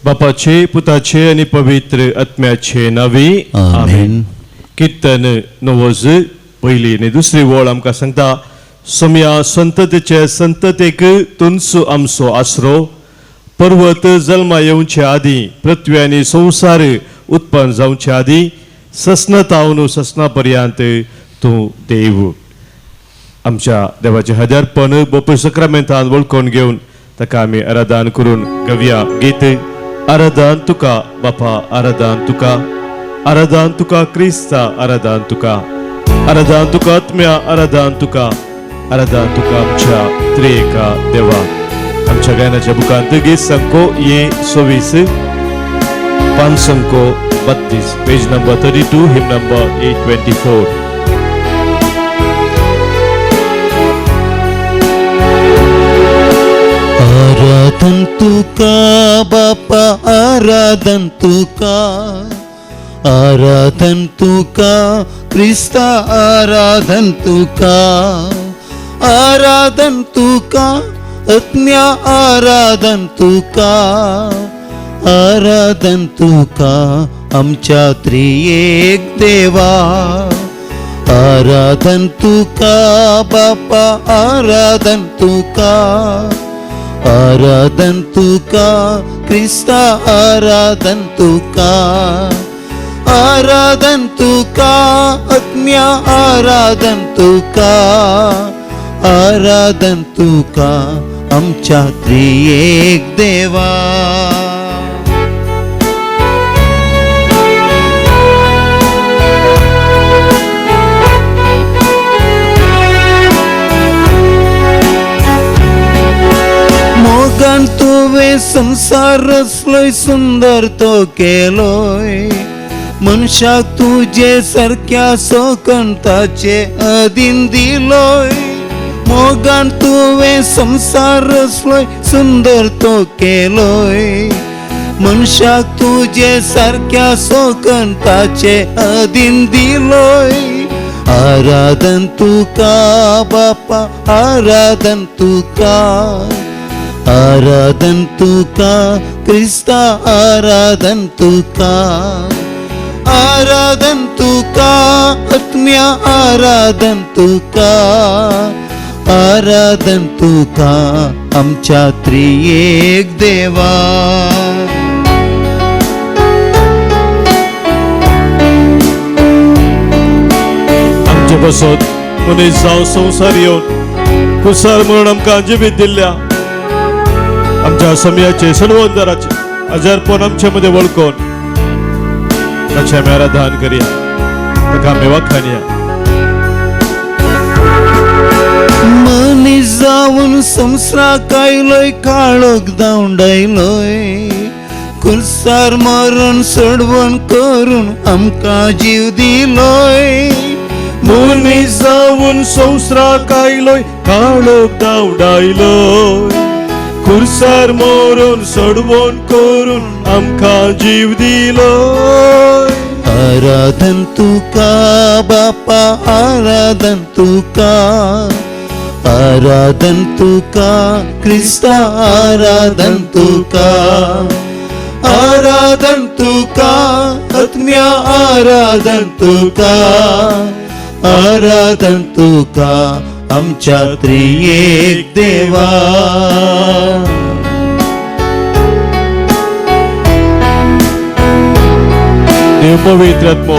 बापाचे पुताचे आणि पवित्र आत्म्याचे नावी आमेन. कीर्तन 90 पहिली आणि दुसरी वळ आमकां सांगता. सोम्या संततेचे संततेक तुनसो आमचो आसरो. पर्वत जल्मा येवचे आदी पृथ्वी आनी संसार उत्पन्न जावचे आदी ससनतावन ससना पर्यंत तूं देव. आमच्या देवाचे हजारपण बोप सक्रामेंतान वळखून घेवन ताका आमी आराधन करून गव्या गीत. आराधन तुका बापा, आराधन तुका, आराधन तुका क्रिस्ता, आराधन तुका, आराधन तुका आत्म्या, आराधन तुका, आराधन तुका आमच्या त्रिएका देवा. आमच्या गायनाच्या बुकांत गीत संको ये 26 पान संको 32 पेज नंबर 32 हिम नंबर 824. आराधन तुका बापा, आराधन तुका, आराधन तुका क्रिस्ता, आराधन तुका, आराधन तुका आत्म्या, आराधन तुका, आराधन तुका आमच्या त्रिएक देवा. आराधन तुका बापा, आराधन तुका, आराधन तुका क्रिस्ता, आराधन तुका, आराधन तुका आत्म्या, आराधन तुका, आराधन तुका आमच्या त्रिएक देवा. मोगान तुवे संसारसलोय सुंदर तो केलोय. मनशाक तुझे सारक्या सोकंताचे अधीन दिलोय. मोगान तुवे संसारसलोय सुंदर तो केलोय. मनशाक तुझे सारक्या सोकंताचे अधीन दिलोय. आराधन तुका बापा, आराधन तुका, आराधन तुका क्रिस्ता, आराधन तुका, आराधन तुका आत्म्या, आराधन तुका, आराधन तुका आमच्या त्रिएक देवा. आमचे बसत मनीस जावं संसार येवन कुसार म्हणून आमकां जिवीत दिल्ल्या आमच्या समयाचे सणवंदराचे आजारपण आमचे मध्ये वळखून ताचे आमी आराधन करुया, ताका आमी वखाणया. मनीस जावन संसाराक आयलोय, काळोख दावडायलोय. कुसार मरण सोडवण करून आमकां जीव दिलोय. मनीस जावन संसाराक आयलोय, काळोख दावडायलोय. खुर्सार मरून सोडवण करून आमकां जीव दिलोय. आराधन तुका बापा, आराधन तुका, आराधन तुका क्रिस्ता, आराधन तुका, आराधन तुका आत्म्या, आराधन तुका, आराधन तुका आमच्या त्रिएक देवा. देव पवित्र आत्मो,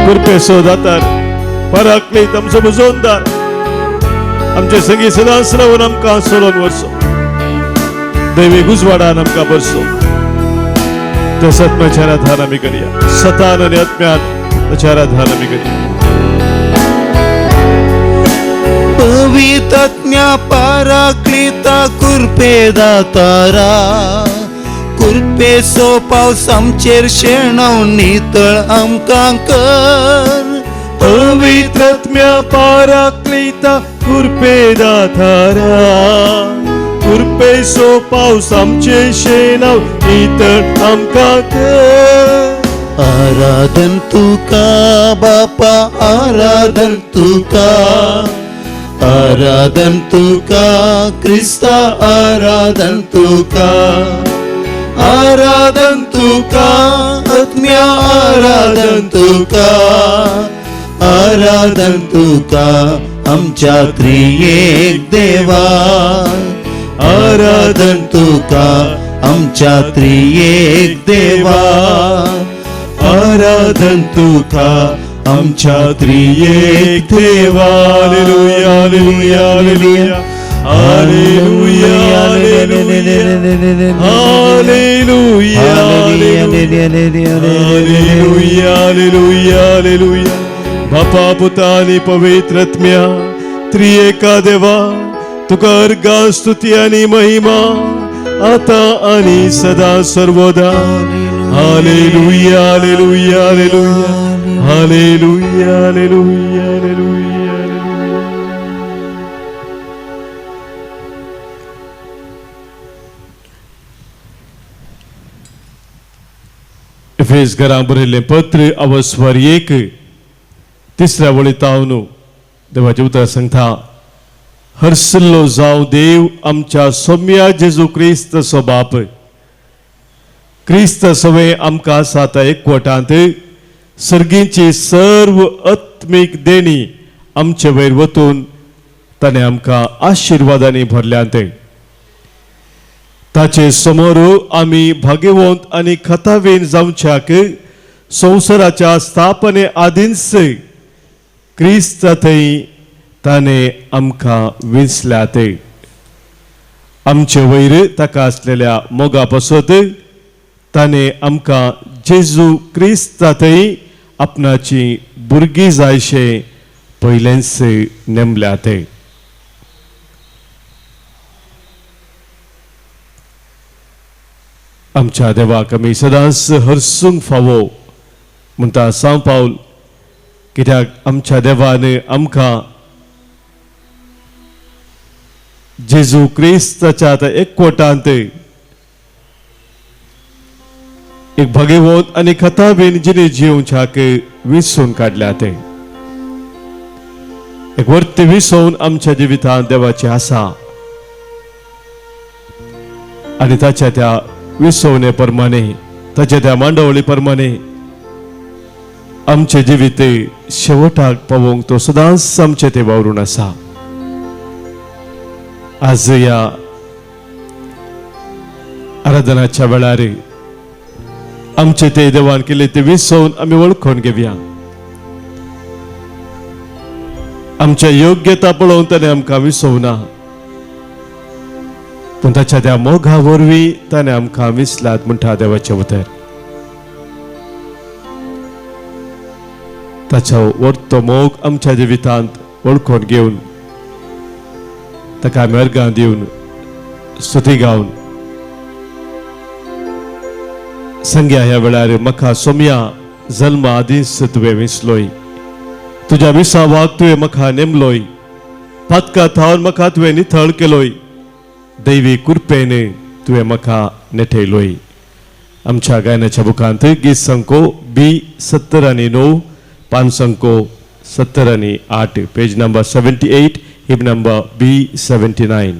कृपेचो दातार, पराक्लीत आमचो मुजोनदार, आमचे संगी सदांच रावन आमकां सोडून वचो. दैवीक उजवाडान आमकां भरसो. त्या सत्म्याचें आराधन आमी करया. सतान आनी आत्म्यान ताचें आराधन आमी करया. पवित्र आत्म्या, पराक्लीता, कृपे दातारा, कृपे पावस आमचेर शेणावन नितळ आमकां कर. पवित्र आत्म्या, पराक्लीता, कृपे दातारा, कृपेचो पावस आमचे शेणाव नितळ आमकां कर. आराधन तुका बापा, आराधन तुका, आराधन तुका क्रिस्ता, आराधन तुका, आराधन तुका आत्म्या आराधन तुका आराधन तुका आमच्या त्रिएक देवा आराधन तुका आमच्या त्रिएक देवा आराधन तुका आमच्या त्रिएक देवा hallelujah hallelujah hallelujah hallelujah hallelujah hallelujah hallelujah hallelujah बापा पुता आणि पवित्र आत्म्या त्रिएका देवा तुका अर्गा स्तुती आणि महिमा आता आणि सदा सर्वदा hallelujah hallelujah hallelujah hallelujah hallelujah hallelujah एफेस घरां बरयल्लें पत्र अवस्वर 1 तिसऱ्या वळीतावनू देवाचे उतर सांगता हरसल्लो जावं देव आमच्या सौम्या जेजू क्रिस्त सो बाप क्रिस्त सवे आमकां साता एकवटांत सर्गींची सर्व आत्मीक देणी आमचे वयर वतून ताणें आमकां आशिर्वादांनी भरल्यांत ताचे समोर आमी भाग्यवंत आनी खतावेन जावच्याक संवसाराच्या स्थापने आदींच क्रिस्त थंय ताणें आमकां विंचल्यात आमचे वयर ताका आसलेल्या मोगा पासत ताणें आमकां जेजू क्रिस्तांतय आपणाची भुरगीं जायशे पयलेंच नेमल्यात आमच्या देवाक आमी सदांच हरसूंक फावो म्हणटा सांव पावल कित्याक आमच्या देवान आमकां जेजू क्रिस्ताच्या एकवटांत एक भगवंत आनी कथा बीन जिणे जिवच्याक विसरून काडल्यात एक वर्त विसवून आमच्या जिवितांत देवाची आसा आनी ताच्या त्या विसवणे प्रमाणे ताच्या त्या मांडवळी प्रमाणे आमचे जिवीत शेवटाक पावोंक तो सदांच आमचे ते वावरून आसा आज या आराधनाच्या वेळार आमचे ते देवान केले ते विसवून आमी वळखून घेवया आमच्या योग्यता पळोवन ताणें आमकां विसवना पूण ताच्या त्या मोगा वरवीं ताणें आमकां विसलात म्हणटा देवाचें उतर ताचो वर्तो मोग आमच्या जिवितांत वळखून घेवन ताका आमी अर्गां दिवन स्तुती गावन संग्या ह्या वेळार म्हाका सोम्या जल्मा आदींच तुवें विसलोय तुज्या विसावाक तुवें म्हाका नेमलोय पातका थावन म्हाका तुवें नितळ केलोय दैवी कृपेन तुवें म्हाका नेठयलोय आमच्या गायनाच्या बुकांत गीत संको B70 आणि 9 पान संको 70 आणि 8 पेज नंबर 78 हिब नंबर B79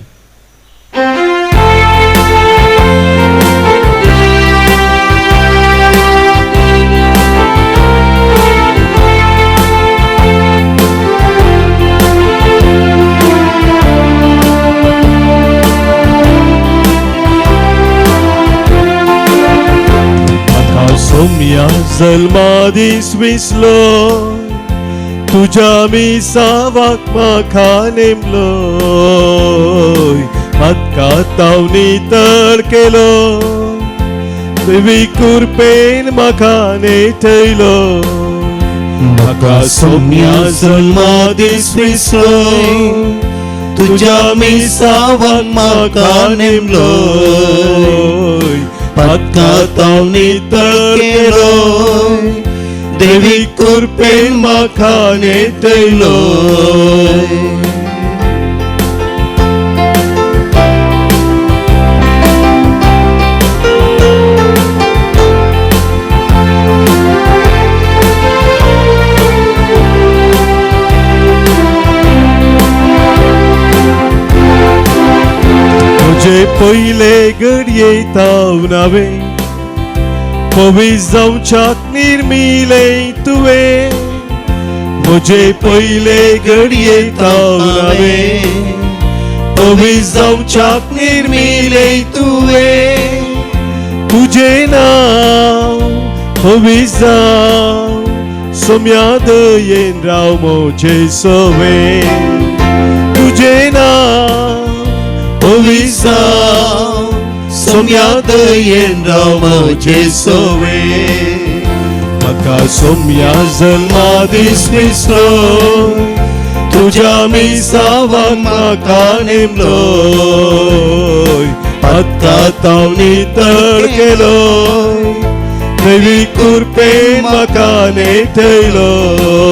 सोम्या जल्मादीस विसलो तुझ्या मिसावाक म्हाका नेमलोय म्हाका तावनी तळ केलो देवी कृपेन म्हाका नेठयलो म्हाका सोम्या जल्मादीस विसलो तुझ्या मिसावाक म्हाका नेमलोय म्हाका तावनी तळ केलो देवी कृपेन म्हाका नेठयलो तुझे पहिले घडये तावन हांवें पवीस जावच्याक निर्मिले तुवें म्हजे पहिले घडये तावन हांवें पवीस जावच्याक निर्मिले तुवें तुझे नाव पवीस जाव सोम्या दयेन राव मोचे सवे तुझे नाव पवीस जाव सोम्या दयेन राव मोचे सवे म्हाका सोम्या जल्मा दीस विसरोय तुझ्या मिसावाक म्हाका नेमलोय हातांत हांव नितळ केलोय देवी कृपेन म्हाका नेटयलोय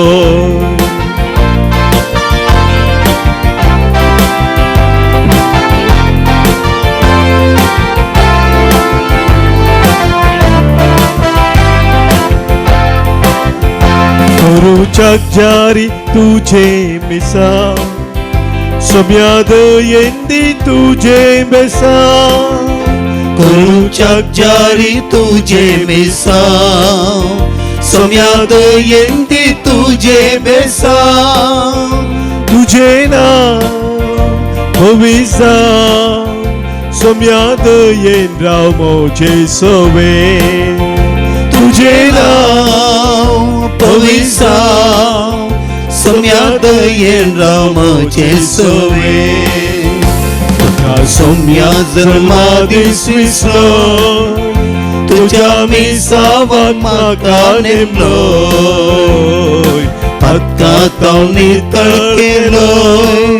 करूच्याक जारी तुझे मिसा सोम्या दयेन दी तुझे बेसा करूच्याक जारी तुझे मिसा सोम्या दयेन दी तुझे बेसा तुझे नाव पवीस जाव सोम्या दयेन राव मोचे सवे तुझे नाव पवीस जाव सोम्या दयेन राव मोचे सवे सोम्या जल्मा दीस विसरोय तुझ्या मिसावाक म्हाका नेमलोय हातांत हांव नितळ केलोय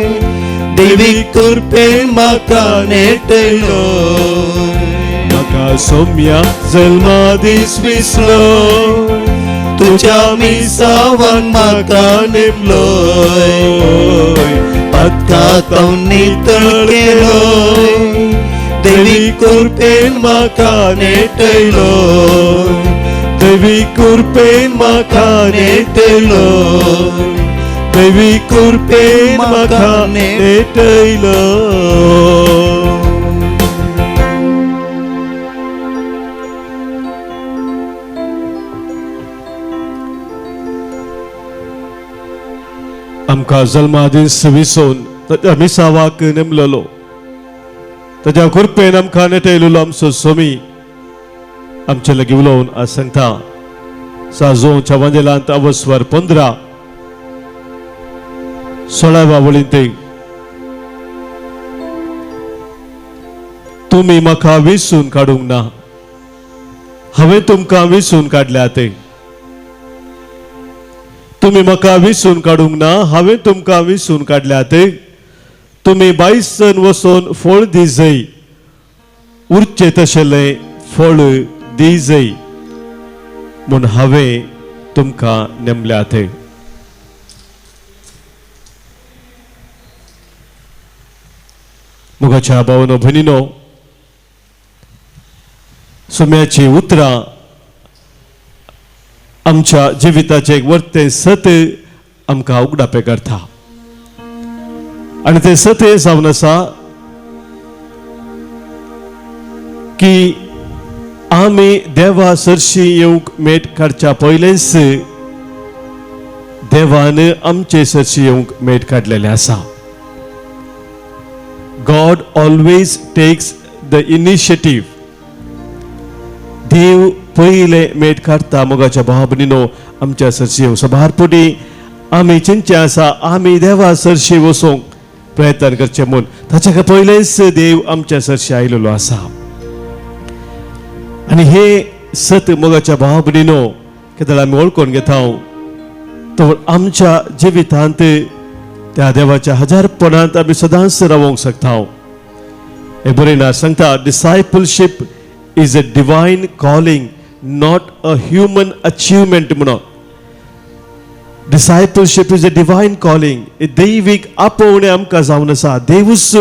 देवी कृपेन म्हाका नेटयलोय म्हाका सोम्या जल्मा दीस विसरोय तुझ्या मिसावाक म्हाका नेमलोय हातांत हांव नितळ केलोय देवी कृपेन म्हाका नेटयलोय देवी कृपेन म्हाका नेटयलोय देवी कृपेन म्हाका नेटयलोय आमकां जल्मा दीस विसोवन ताच्या मिसावाक नेमलेलो ताच्या कृपेन आमकां नेटयलेलो आमचो सोमी आमचे लागीं उलोवन आज सांगता साजोच्या वंदेलांत अवस्वर 15 16व्या वळींत ते तुमी म्हाका विसरून काडूंक ना हांवें तुमकां विसरून काडल्या ते तुमी म्हाका विसरून काडूंक ना हांवें तुमकां विसरून काडल्या ते तुमी बायसन वचोन फळ दिजय उरचे तशेले फळ दिजय म्हूण हांवें तुमकां नेमल्या ते मोगाच्या भावनो भयणीनो सोम्याची उतरां आमच्या जिविताचे एक वर्ते सत आमकां उगडापे करता आणि ते सत हे जावन आसा की आमी देवा सरशी येवंक मेट काडच्या पयलेच देवान आमचे सरशी येवंक मेट काडलेले आसा God always takes the initiative. देव पहिले मेट काडटा मोगाच्या भावा भयणीनो आमच्या सरशी सभारपुटी आमी चिंचे आसा आमी देवा सरशी वचोंक प्रयत्न करचे म्हूण ताच्या पयलेच देव आमच्या सरशी आयलेलो आसा आनी हे सत मोगाच्या भावा भयणीनो केदळ आमी वळखून घेता तो आमच्या जिवितांत त्या देवाच्या हजारपणांत आमी सदांच रावूंक शकता हे बरयना सांगता discipleship is a divine calling not a human achievement म्हणून discipleship is a divine calling दैवीक आपोवणें आमकां जावन आसा देवूच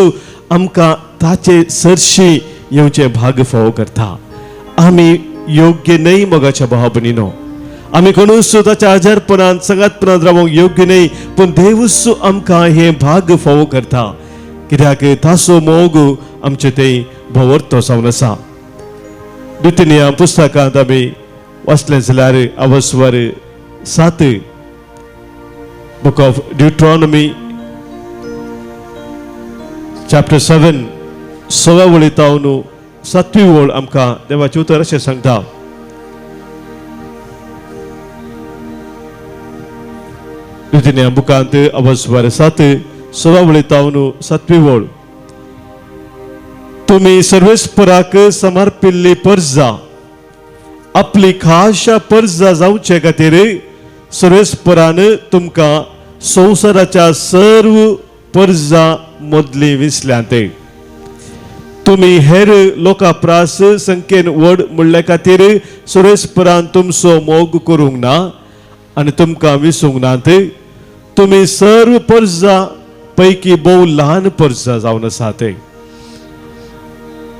आमकां ताचे सरशी येवचे भाग फावो करता आमी योग्य न्हय मोगाच्या भावा भयणीनो आमी कोणूच ताच्या हजारपणांत संगातपणांत रावूंक योग्य न्हय पूण देवूच आमकां हे भाग फावो करता कित्याक ताचो मोग आमचे ते भोवरतो जावन आसा. द्वितीय पुस्तकांत आमी वाचलें जाल्यार अवस्वर 7 बुक ऑफ ड्युट्रॉनॉमी चॅप्टर 7 6व्या वळींतावन 7वी वळ आमकां देवाचें उतर अशें सांगता. द्वितीय बुकांत अवस्वर 7 6व्या वळींतावन 7वी वळ. तुम्ही सर्वेस्पराक समर्पिल्ली पर्जा आपली खाशा पर्जा जावचे खातीर सर्वेस्परान तुमकां संवसाराच्या सर्व पर्जा मदली विसल्यांत. तुम्ही हेर लोकांपरास संख्येन व्हड म्हणल्या खातीर सर्वेस्परान तुमचो मोग करूंक ना आनी तुमकां विसूंक नात. तुम्ही सर्व पर्जा पैकी भोव ल्हान पर्जा जावन आसात.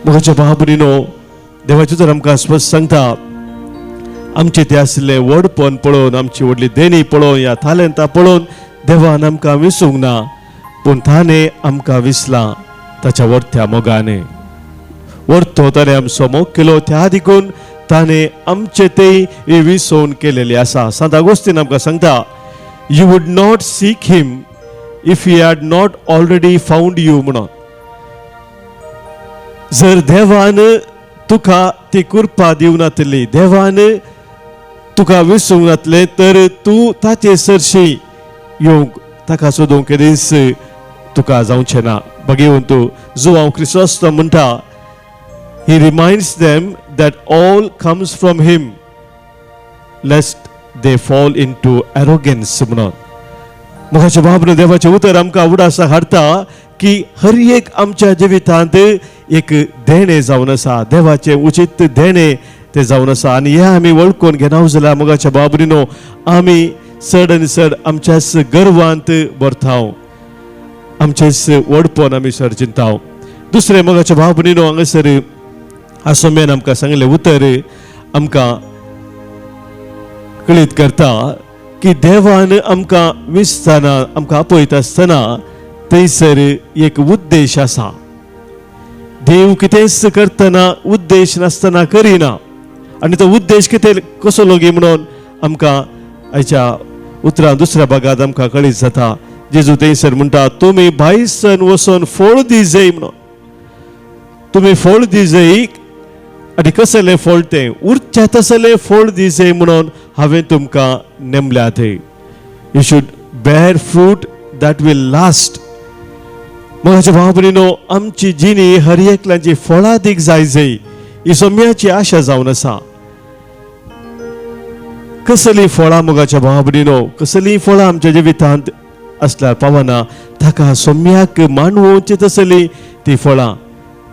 म्हज्या भाव भयणीनो, देवाचें तर आमकां स्पश्ट सांगता, आमचे ते आसले व्हडपण पळोवन, आमची व्हडली देणी पळोवन, या तालंतां पळोवन देवान आमकां विसूंक ना, पूण ताणें आमकां विसलां ताच्या व्हडत्या मोगान. व्हडतो ताणें आमचो मोग केलो, त्या देखून ताणें आमचे ते विसोवन केलेले आसा. सांत आगोस्तीन आमकां सांगता, you would not seek him if he had not already found you म्हणून. जर देवान तुका ती कृपा दिवं नातली, देवान तुका विसूंक नातलें, तर तूं ताचे सरशी येवंक ताका सोदूंक केदीस तुका जावचें ना. भगिवंतू जुआंव क्रिसोस्तांव म्हणटा, he reminds them that all comes from him lest they fall into arrogance म्हणून. मुखाच्या बाबतींत देवाचें उतर आमकां उडासा हाडटा की हर एक आमच्या जिवितांत एक देणे जावन आसा, देवाचें उचित देणे ते जावन आसा. आनी हे आमी वळखून घेना जाल्यार मोगाच्या बाबरीनो आमी चड आनी चड आमच्याच गर्वांत भरताव, आमचेच व्हडपण आमी चड चिंताव. दुसरें मोगाच्या बाबरीनो हांगासर आसोम्यान आमकां सांगलें उतर आमकां कळीत करता की देवान आमकां विसतना, आमकां आपयता आसतना थंयसर एक उद्देश आसा. देव कितेंच करतना उद्देश नासतना करिना, आनी तो उद्देश कितें कसो लोगी म्हणून आमकां आयच्या उतरां दुसऱ्या भागांत आमकां कळीत जाता. जेजू थंयसर म्हणटा, तुमी भायसन वचोन फळ दिजय म्हणून. तुमी फळ दिजय आनी कसलें फळ तें उरच्या तसलें फळ दिजय म्हणून हांवें तुमकां नेमल्यात. You should bear fruit that will last. म्हज्या भाव भयणीनो, आमची जिणी हर एकल्याची फळां दीक जाय ही सोम्याची आशा जावन आसा. कसली फळां मोगाच्या भाव भयणीनो, कसली फळां आमच्या जिवितांत असल्यार पावना, ताका सोम्याक मानवची तसली ती फळां.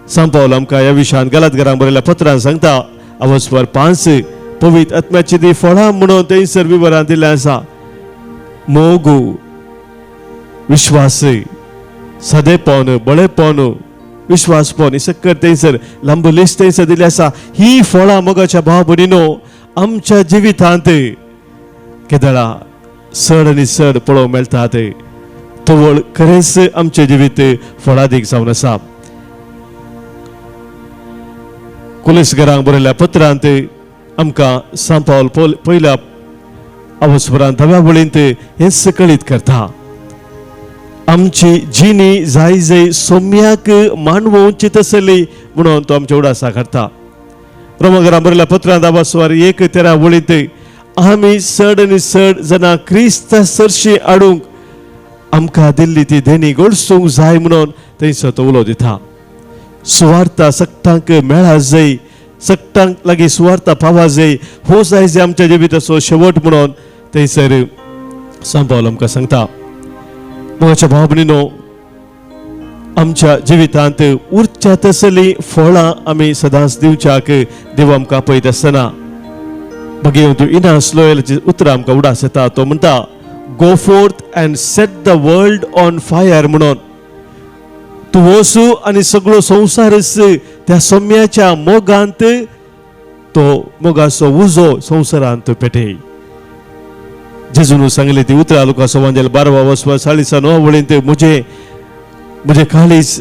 सांत पावल आमकां ह्या विशयान गलातकारांक बरयल्ल्या पत्रांत सांगता, अवस्वर 5 पवित्र आत्म्याची ती फळां म्हणून थंयसर विवरां दिल्लें आसा. मोग, विश्वास, सादेपण, बळेपण, विश्वासपण, सकट थंयसर लांब लिस्ट थंयसर दिल्ली आसा. ही फळां मोगाच्या भाव भयणीनो आमच्या जिवितांत केदळा चड आनी चड पळोवंक मेळटात. तवळ खरेंच आमचें जिवीत फळादीक जावन आसा. कुलेसकारांक बरयल्ल्या पत्रांत आमकां सांत पावल पयल्या अवस्वरांत 10व्या वळींत हेंच कळीत करता. आमची जिणी जाय जय सोम्याक मानवची तसली म्हणून तो आमच्या उडासा करता. रोमाकारांक बरयल्ल्या पत्रांत अवस्वर 1:13 वळींत आमी चड आनी चड जाणां क्रिस्ता सरशी हाडूंक आमकां दिल्ली ती देणी घडसूंक जाय म्हणून थंयसर तो उलो दिता. सुवार्ता सक्तांक मेळा जाय, सक्तांक लागीं सुवार्ता पावा जाय, हो जाय जे आमच्या जिविताचो शेवट म्हणून थंयसर सांत पावल आमकां सांगता. मोगाच्या भाव भयणीनो, आमच्या जिवितांत उरच्या तसली फळां आमी सदांच दिवच्याक देव आमकां आपयत आसतना भगिवंतू इनास लोयलाची उतरां आमकां उडास येता. तो म्हणटा, go forth and set the world on fire म्हणून. तूं वचू आनी सगळो संवसारच त्या सोम्याच्या मोगांत, तो मोगाचो उजो संवसारांत पेटय. जेजून सांगले ती उतरां लुकाचो एवांजेल 12 वचवर 49 वळींत म्हजे काळीज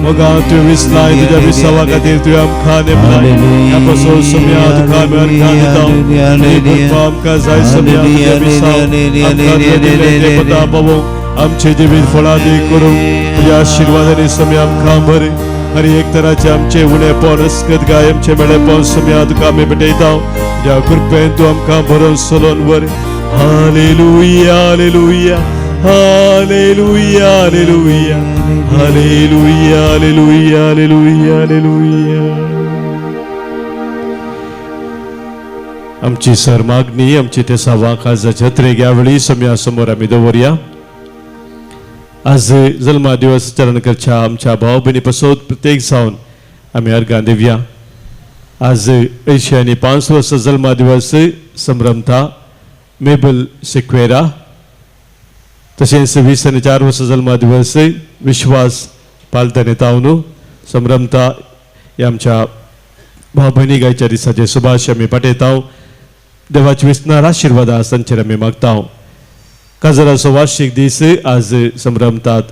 मोगा तुवें विसलाय तुज्या विसावा खातीर तुवें आमकां नेमलाय ह्या पासून सोम्या तुका आमी अर्गां दिता आनी भरपा आमकां जाय सोम्या तुज्या विसाव आमकां तुवें दिलें तें पता पावोवंक आमचें जिवीत फळादी करूंक तुज्या आशिर्वादांनी सोम्या आमकां भर हर एक तराचे आमचे उणेपण अस्कतगाय आमचे मेळेपण सोम्या तुका आमी भेटयता ज्या कृपेन तूं आमकां भरोवन चलोवन व्हर hallelujah hallelujah hallelujah hallelujah hallelujah hallelujah hallelujah hallelujah आमची सर मागणी आमची ते सावा काळजाच्या त्रेग्या वेळी सोम्या समोर आमी दवरया आज जल्मा दिवस चरण करच्या आमच्या भाव भयणी पासून प्रत्येक जावन आमी अर्गां दिवया आज 5 वर्ष जल्मा दिवस संभ्रमता मेबल सिक्वेरा तशेंच 24 वर्ष जल्मा दिवस विश्वास पालतने तावनू संभ्रमता ह्या आमच्या भाव भयणी गायच्या दिसाचे सुभाष आमी पाठयता देवाची विस्तार आशिर्वादा तांचेर आमी मागता काजराचो वार्षिक दीस आज संभ्रमतात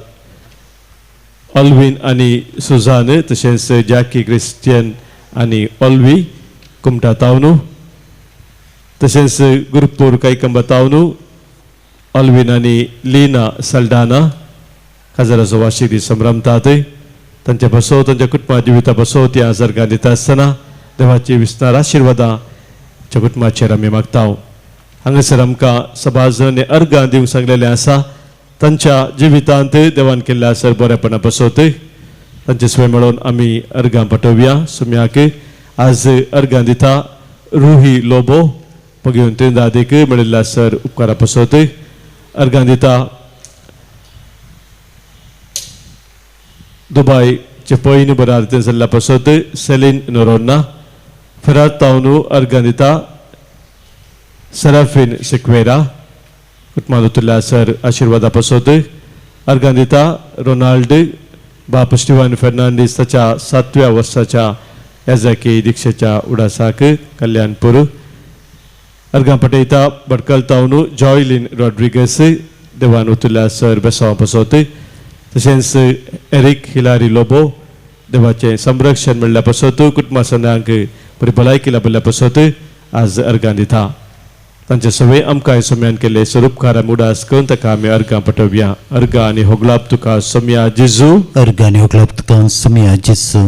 ऑल्विन आनी सुजान तशेंच जॅकी क्रिस्टियन आनी ऑल्वी कुमटा तावनू तशेंच गुरुपूर कैकंबा तावनू ऑल्विन आनी लीना सल्डाना काजराचो वार्षिक दीस संभ्रमतात तांचे बसो तांच्या कुटुंबा जिविता बसो ती आज अर्गां दिता आसतना देवाची विस्तार आशिर्वादा च्या कुटुंबाचेर आमी मागता हांगासर आमकां सभाजन अर्गां दिवंक सांगलेलें आसा तांच्या जिवितांत देवान केल्ल्या आसर बरेपणा बसोत तांचे स्वय मेळोवन आमी अर्गां पाठोवया सुम्याक आज अर्गां दिता रुही लोबो पगेवन ते दादेक मेळिल्ल्या आसर उपकारा बसोत अर्गां दिता दुबयचे पयलीं बरो आरती जाल्ल्या पासत सेलीन नोरोन्ना फेरार तावनू अर्गां दिता सराफिन सिक्वेरा कुटुंबांत उतरल्या सर आशिर्वादा पासत अर्गां दिता रोनाल्ड बाप स्टिवन फेर्नांडीस ताच्या 7व्या वर्साच्या येजाकी दिक्षेच्या उडासाक कल्याणपूर अर्गां पाठयता भटकल तावनू जॉयलिन रॉड्रिगस देवान उतरल्या सर बेसांव पासत तशेंच एरिक हिलारी लोबो देवाचें संरक्षण मेळ्ळ्या पासत कुटुंबा सणांक बरी भलायकी लाभल्या पासत आज अर्गां दिता तांचे सवय आमकां सोम्यान केले स्वरूपकार उडास करून ताका आमी अर्गां पाठोवया अर्गां आनी होगलाप तुका सोम्या जेजू अर्गां आनी होगलाप तुका सोम्या जेजू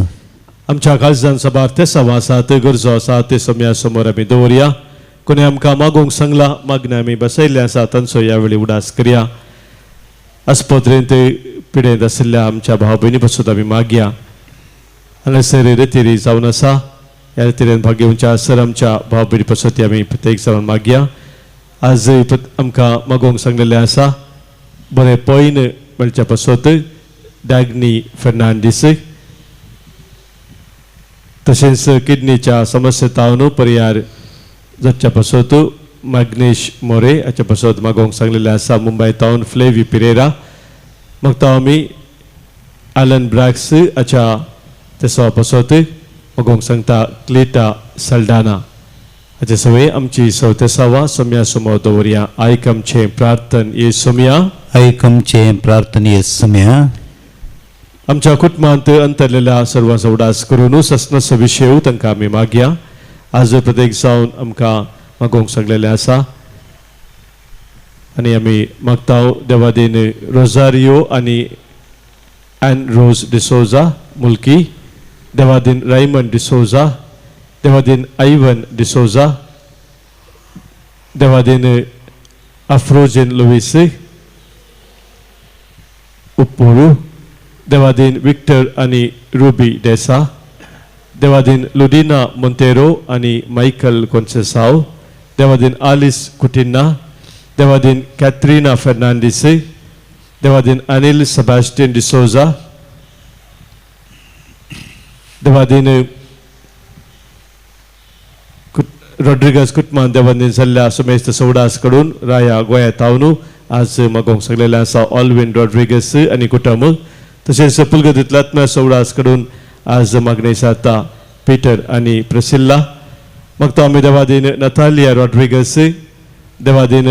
आमच्या काळजान सबार ते सवा आसात गरजो आसा ते सोम्या समोर आमी दवरया कोणी आमकां मागोवंक सांगला मागणी आमी बसयल्ले आसा तांचो ह्या वेळी उडास करया आस्पत्रेंत पिडेंत आशिल्ल्या आमच्या भाव भयणी पासून आमी मागया हांगासर रितीरी जावन आसा ह्या रितीरेन भाग घेवच्या सर आमच्या भाव भयणी पासून आमी प्रत्येक जावन मागया आज आमकां मागोवंक सांगलेलें आसा बरें पयन मेळच्या पासत डॅग्नी फेर्नांडीस तशेंच किडनीच्या समस्ये तावनू पर्याय जाच्या पासत मॅग्नेश मोरे हाच्या पासत मागोवंक सांगलेलें आसा मुंबय तावन फ्लेवी पिरेरा मागता आमी आलन ब्रॅक्स हाच्या तेसवा पासत मागोवंक सांगता क्लेटा सल्डाना हाचे सवय आमची सवतेसावा सोम्या समोर दवरया आयक आमचें प्रार्थन ये सोम्या आयक आमचें प्रार्थन ये सोम्या आमच्या कुटुंबांत अंतरलेल्या सर्वांचो उडास करून सस्नस विशय तांकां आमी मागया आज प्रत्येक जावन आमकां मागोवंक सांगलेलें आसा आनी आमी मागता देवादीन रोजारियो आनी एन रोज डिसोजा मुल्की देवादीन रायमंड डिसोजा देवादीन आयवन डिसोजा देवादीन अफ्रोजिन लुईस उप्पोरू देवादीन विक्टर आनी रुबी डेसा देवादीन लुडिना मोंतेरो आनी मायकल कोन्सेसाव देवादीन आलिस कुटिन्ना देवादीन कॅथरीना फेर्नांडीस देवादीन अनिल सेबास्टियन डिसोजा देवादीन रॉड्रिगस कुटुंबान देवादीन जाल्ल्या सुमेस्त सौडास कडून राया गोंयांत तावनू आज मागोवंक सांगलेलें आसा ऑल्विन रॉड्रिगस आनी कुटुंब तशेंच पुलगतींतल्या सौडास कडून आज मागणी जाता पीटर आनी प्रिसिल्ला मागता आमी देवादीन नतालिया रॉड्रिगस देवादीन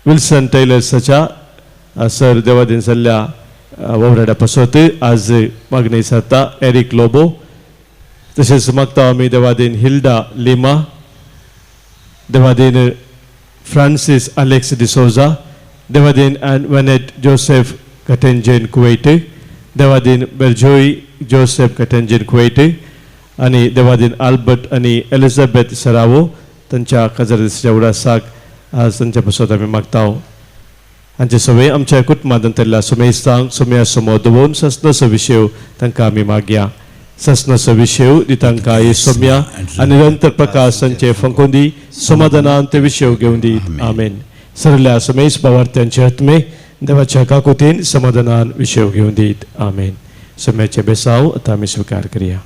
विल्सन टेलर्साच्या सर देवादीन सल्ल्या ववराड्या पासत आज मागणी जाता एरिक लोबो तसेच मागता आम्ही देवादीन हिल्डा लिमा देवादीन फ्रांसिस अलेक्स डिसोजा देवादीन वनेट जोसेफ कटेंजेन कुवेट देवादीन बेर्जोई जोसेफ कटेंजेन कुवेट आणि देवादीन आल्बर्ट आणि एलिझाबेथ सरावो त्यांच्या काजरच्या उडासाक आज त्यांच्या पासत आम्ही मागता हांचे सगळे आमच्या कुटुंबांतल्या सुमेस्तांक सुम्या समोर दवरून सस्नसो विशय तांकां आमी मागया सस्नसो विशय दितांकां ये सोम्या आनी निरंतर प्रकाश तांचे फंकोंदी समाधानान ते विशय घेवन दीत आमेन सरल्या सुमेश भावार्थ्यांचे आत्मे देवाच्या काकुतीन समाधानान विशय घेवन दीत आमेन सोम्याचे बेसाव आता आमी स्वीकार करूया.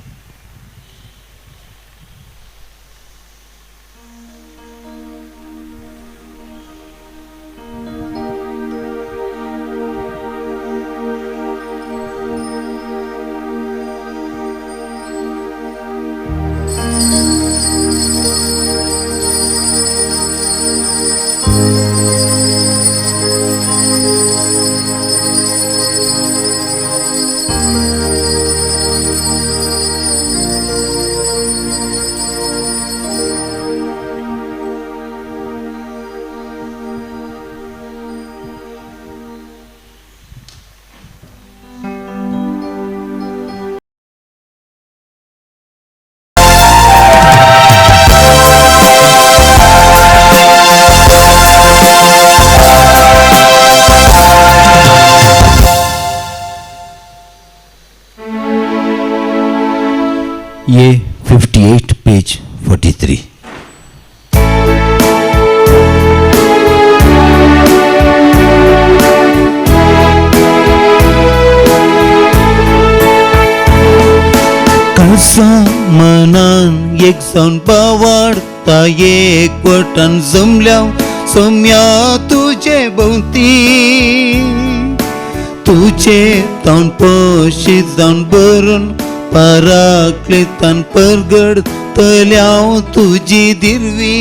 ये 58 पेज 43. कळसा मनान एक जावन पावाडता एकवटान जमल्या सोम्या तुजे भोवती तुजे तावन पशी जावन भरून पराक्लितान परगडतल्याव तुजी दिरवी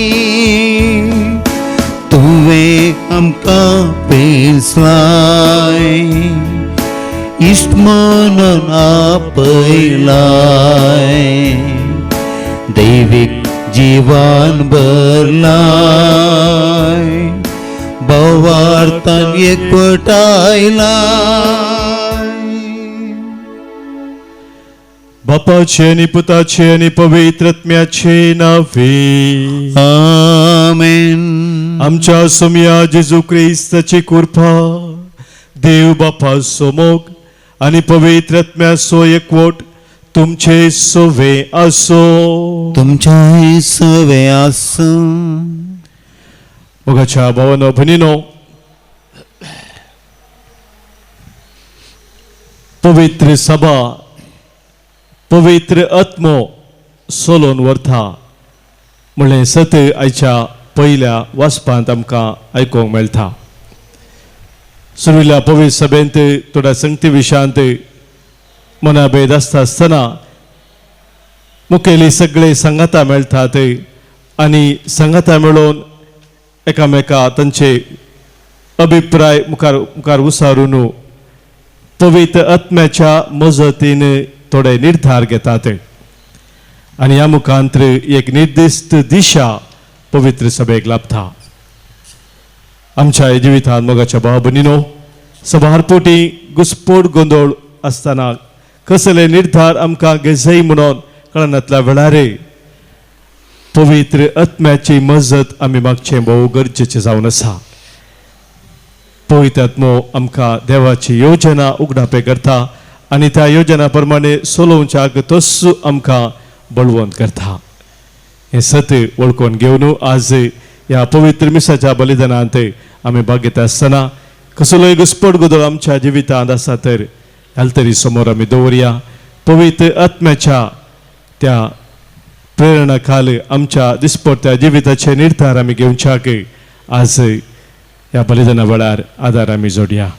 तुवें आमकां पेसलाय इश्ट म्हणून आपयलाय दैवीक जिवान भरलाय भावार्थान एकवटायलाय बापाचे आणि पुताचे आणि पवित्र आत्म्याचे नावे आमेन. आमच्या सोम्या जेजू ख्रिस्ताची कृपा देव बापा सोमोग आणि पवित्र आत्म्याचो एकवट तुमचे सोवे असो. तुमच्या सवे आसो. मोगाच्या भावानो भयणीनो पवित्र सभा पवित्र आत्मो सोलोन व्हरता म्हणलें सत आयच्या पयल्या वाचपांत आमकां आयकोंक मेळटा. सुरविल्ल्या पवित्र सभेंत थोड्या संगती विशयांत मनाभेद आसतना मुखेली सगळे संगाता मेळटात आनी संगाता मेळोवन एकामेका तांचे अभिप्राय मुखार मुखार उसारून पवित्र आत्म्याच्या मजतीन थोडे निर्धार घेतात आणि ह्या मुखांतर एक निर्दिष्ट दिशा पवित्र सभेक लाभता. आमच्या जिवितांत मोगाच्या भाव भयणीनो सभारपोटी घुसपोट गोंदळ आसतना कसले निर्धार आमकां घेजय म्हणून कळनातल्या वेळार पवित्र आत्म्याची मजत आमी मागचें भोव गरजेचें जावन आसा. पवित्र आत्मो आमकां देवाची योजना उगडापे करता आनी त्या योजना प्रमाणे चलोवच्याक तस आमकां बळवंत करता. हें सत वळखून घेवन आज ह्या पवित्र मिसाच्या बलिदानांत आमी भाग घेता आसतना कसलोय घुसपट गोंदळ आमच्या जिवितांत आसा तर तरी समोर आमी दवरया. पवित्र आत्म्याच्या त्या प्रेरणा खाल आमच्या दिसपट्ट्या जिविताचे निर्धार आमी घेवच्याक आज ह्या बलिदाना वेळार आदार आमी जोडया.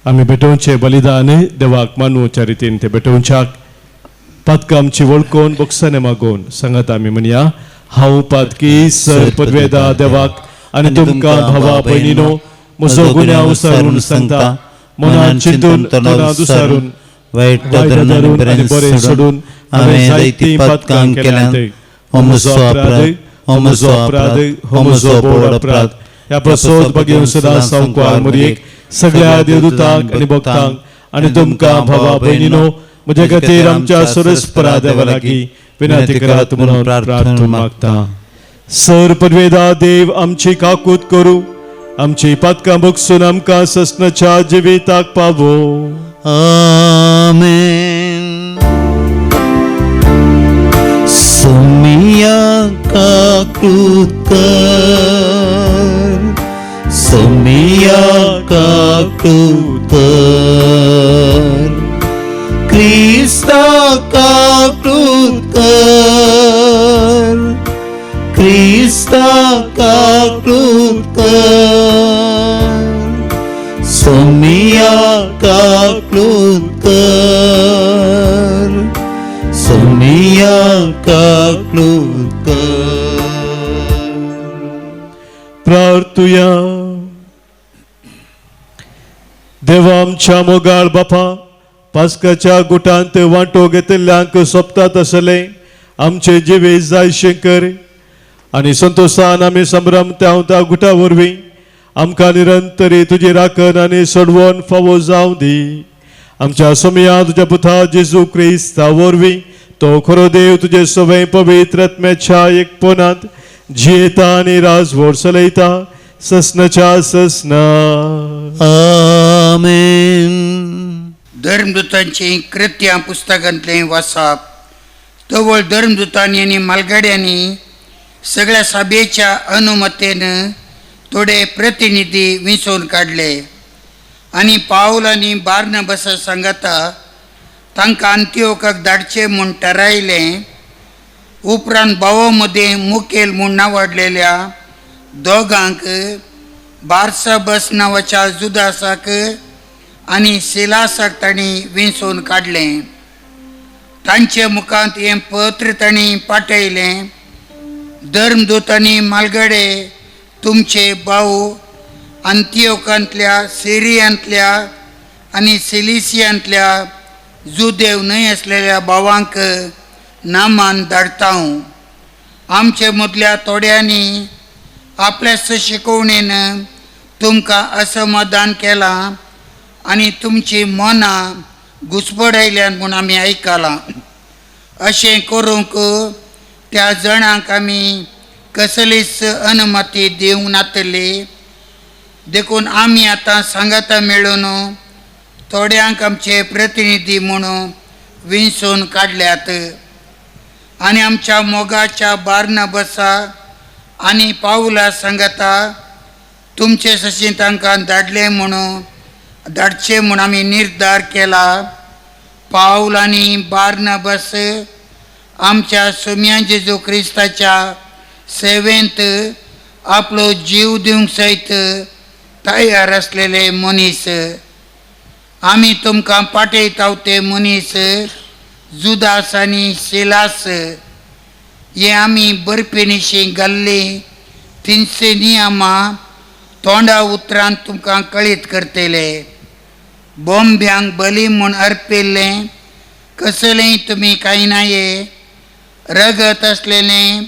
आमी भेटोवचे बलिदान देवाक मानूच्या रितीन ते भेटोवच्याक पातकां आमची वळखून बक्षाने मागोवन सांगात आमी म्हणया हांव पातकी सर पदवेदा देवाक आनी तुमकां भावा भयणीनो म्हजो गुन्यांव विसारून सांगता मनान चिंतून तोंडान विसारून वायट धरून आनी बरें सोडून हांवें जायतीं पातकां केल्यांत हो म्हजो अपराध हो म्हजो अपराध हो म्हजो बोड अपराध ह्या प्रसोद भगिनी सदां सांगवार मुरयेक सगळ्या देवदूतांक आनी भक्तांक आनी तुमकां भावा भयणीनो म्हजे खातीर आमच्या सुरस्परा देवा लागीं विनंती करात म्हणून प्रार्थना मागता. सर पदवेदा देव आमची काकूत करूं आमची पातकां बगसून आमकां ससनाच्या जिविताक पावो. आमेन. सोमिया काकृत कर, सोमिया काकृत कर, क्रिस्ता काकृत कर, क्रिस्ता काकृत कर, सोमिया काकृत कर, सोमिया काकृत कर. प्रार्थुया. देवा आमच्या मोगाळ बापा पास्काच्या गुटांत वांटो घेतिल्ल्यांक सोबतात आसले आमचे जिवे जायशे कर आनी संतोषान आमी संभ्रम त्या गुटा वरवीं आमकां निरंतरी तुजी राखण आनी सोडवण फावो जावं दी. आमच्या सोमया तुज्या पुता जेजू क्रिस्ता वरवीं तो खरो देव तुजे सवय पवित्र आत्म्याच्या एकपणांत जियेता आनी राजवट चलयता ससनाच्या ससना. आमेन. धर्मदूतांची कृत्यां पुस्तकांतलें वाचप. तवळ धर्मदूतांनी आनी मालगाड्यांनी सगळ्या सभेच्या अनुमतेन थोडे प्रतिनिधी विंचून काडले आनी पाऊल आनी बार्नबासा सांगता तांकां अंतियोकाक धाडचे म्हूण थारायलें. उपरांत भावा मदें मुखेल म्हूण नांवाडलेल्या दोगांक बार्सबस नांवाच्या जुदासाक आनी सिलासाक तांणी विंचून काडलें. तांचे मुखांत हें पत्र तांणी पाठयलें. धर्मदूतांनी मालगडे तुमचे भाऊ अंतियोकांतल्या सिरियांतल्या आनी सिलिसियांतल्या जुदेव न्हय आसलेल्या भावांक नामान धाडटा. आमचे मदल्या थोड्यांनी आपल्या शिकवणेन तुमकां असमाधान केलां आनी तुमची मनां घुसपडायल्यान म्हूण आमी आयकलां. अशें करूंक त्या जाणांक आमी कसलीच अनुमती दिवंक नातली. देखून आमी आतां सांगाता मेळून थोड्यांक आमचे प्रतिनिधी म्हणून विंचून काडल्यात आनी आमच्या मोगाच्या बार्नबासा आनी पाऊला सांगता तुमचे सशीं तांकां धाडले म्हणून धाडचे म्हूण आमी निर्धार केला. पाऊल आनी बार्नबास आमच्या सोम्या जेजू क्रिस्ताच्या सेवेंत आपलो जीव दिवंक सयत तयार आसलेले मनीस. आमी तुमकां पाठयता ते मनीस जुदास आनी सिलास हे आमी बरपेनिशी घाल्ली तिनशे नियमां तोंडा उतरांत तुमकां कळीत करतले. बोंब्यांक बली म्हूण अर्पिल्लें कसलेंय तुमी खायनाये. रगत असलेलें